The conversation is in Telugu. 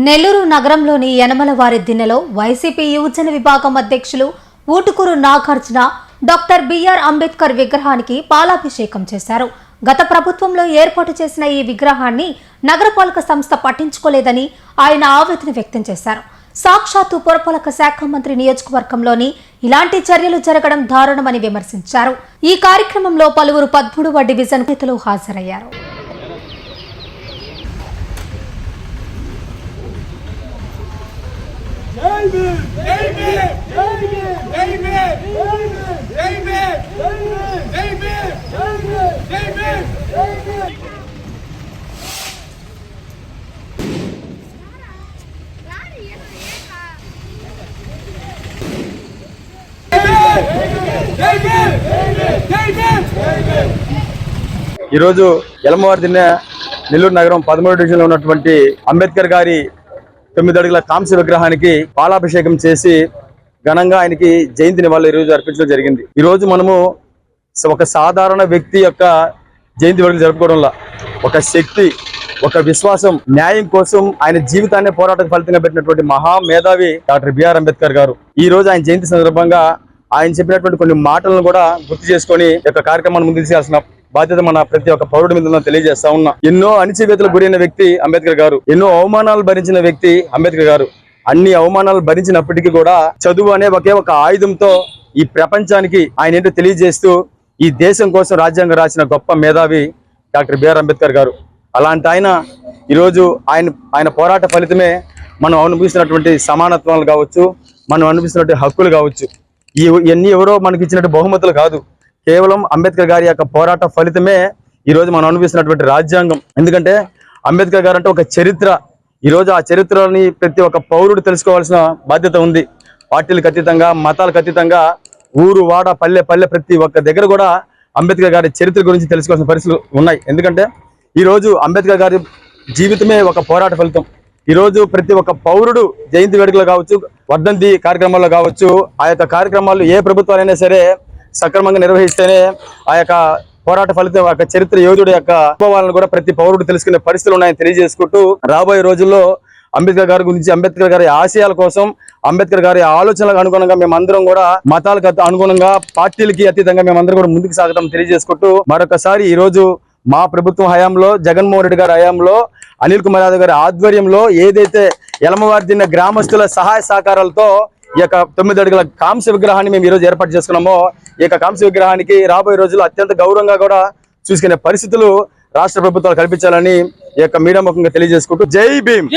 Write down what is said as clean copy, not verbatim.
నెల్లూరు నగరంలోని యనమలవారి దిన్నెలో వైసీపీ యువజన విభాగం అధ్యక్షులు ఊటుకూరు నాగార్జున డాక్టర్ బిఆర్ అంబేద్కర్ విగ్రహానికి పాలాభిషేకం చేశారు. గత ప్రభుత్వంలో ఏర్పాటు చేసిన ఈ విగ్రహాన్ని నగరపాలక సంస్థ పట్టించుకోలేదని ఆయన ఆవేదన వ్యక్తం చేశారు. సాక్షాత్తు పురపాలక శాఖ మంత్రి నియోజకవర్గంలోని ఇలాంటి చర్యలు జరగడం దారుణమని విమర్శించారు. ఈ కార్యక్రమంలో పలువురు 13వ డివిజన్ నేతలు హాజరయ్యారు. ఈరోజు యలమవారి దిన్నె నెల్లూరు నగరం 13వ డివిజన్ లో ఉన్నటువంటి అంబేద్కర్ గారి 9 అడుగుల కాంస్య విగ్రహానికి పాలాభిషేకం చేసి ఘనంగా ఆయనకి జయంతి నివాళులు ఈరోజు అర్పించడం జరిగింది. ఈరోజు మనము ఒక సాధారణ వ్యక్తి యొక్క జయంతి వేడుకలు జరుపుకోవడంలో ఒక శక్తి, ఒక విశ్వాసం, న్యాయం కోసం ఆయన జీవితాన్ని పోరాటం ఫలితంగా పెట్టినటువంటి మహా మేధావి డాక్టర్ బిఆర్ అంబేద్కర్ గారు. ఈ రోజు ఆయన జయంతి సందర్భంగా ఆయన చెప్పినటువంటి కొన్ని మాటలను కూడా గుర్తు చేసుకొని యొక్క కార్యక్రమాన్ని ముందుకు తీయాల్సిన బాధ్యత మన ప్రతి ఒక్క పౌరుడి మీద తెలియజేస్తా ఉన్నా. ఎన్నో అణిచివేతలకు గురైన వ్యక్తి అంబేద్కర్ గారు, ఎన్నో అవమానాలు భరించిన వ్యక్తి అంబేద్కర్ గారు. అన్ని అవమానాలు భరించినప్పటికీ కూడా చదువు అనే ఒకే ఒక ఆయుధంతో ఈ ప్రపంచానికి ఆయన ఏంటో తెలియజేస్తూ ఈ దేశం కోసం రాజ్యాంగం రాసిన గొప్ప మేధావి డాక్టర్ బిఆర్ అంబేద్కర్ గారు. అలాంటి ఆయన ఈరోజు ఆయన పోరాట ఫలితమే మనం అనుభవిస్తున్నటువంటి సమానత్వాలు కావచ్చు, మనం అనుభవిస్తున్నటువంటి హక్కులు కావచ్చు. ఇవన్నీ ఎవరో మనకి ఇచ్చినట్టు బహుమతులు కాదు, కేవలం అంబేద్కర్ గారి యొక్క పోరాట ఫలితమే ఈరోజు మనం అనుభవిస్తున్నటువంటి రాజ్యాంగం. ఎందుకంటే అంబేద్కర్ గారు అంటే ఒక చరిత్ర. ఈరోజు ఆ చరిత్రని ప్రతి ఒక్క పౌరుడు తెలుసుకోవాల్సిన బాధ్యత ఉంది. పార్టీలకు అతీతంగా, మతాలకు అతీతంగా, ఊరు వాడ పల్లె ప్రతి ఒక్క దగ్గర కూడా అంబేద్కర్ గారి చరిత్ర గురించి తెలుసుకోవాల్సిన పరిస్థితులు ఉన్నాయి. ఎందుకంటే ఈరోజు అంబేద్కర్ గారి జీవితమే ఒక పోరాట ఫలితం. ఈరోజు ప్రతి ఒక్క పౌరుడు జయంతి వేడుకలు కావచ్చు, వర్ధంతి కార్యక్రమాల్లో కావచ్చు, ఆ యొక్క కార్యక్రమాలు ఏ ప్రభుత్వాలైనా సరే సక్రమంగా నిర్వహిస్తేనే ఆ యొక్క పోరాట ఫలితం, ఆ చరిత్ర యోధుడి యొక్క అనుభవాలను కూడా ప్రతి పౌరుడు తెలుసుకునే పరిస్థితులు ఉన్నాయని తెలియజేసుకుంటూ రాబోయే రోజుల్లో అంబేద్కర్ గారి గురించి, అంబేద్కర్ గారి ఆశయాల కోసం, అంబేద్కర్ గారి ఆలోచనలకు అనుగుణంగా మేమందరం కూడా మతాలకు అనుగుణంగా, పార్టీలకి అతీతంగా మేమందరం కూడా ముందుకు సాగడం తెలియజేసుకుంటూ మరొకసారి ఈ రోజు మా ప్రభుత్వం హయాంలో, జగన్మోహన్ రెడ్డి గారి హయాంలో, అనిల్ కుమార్ యాదవ్ గారి ఆధ్వర్యంలో ఏదైతే యలమవారి దిన్నె గ్రామస్తుల సహాయ సహకారాలతో ఈ యొక్క 9 అడుగుల కాంస్య విగ్రహాన్ని మేము ఈరోజు ఏర్పాటు చేసుకున్నామో, ఈ యొక్క కాంస్య విగ్రహానికి రాబోయే రోజుల్లో అత్యంత గౌరవంగా కూడా చూసుకునే పరిస్థితులు రాష్ట్ర ప్రభుత్వాలు కల్పించాలని ఈ యొక్క మీడియా ముఖంగా తెలియజేసుకుంటూ జై భీమ్.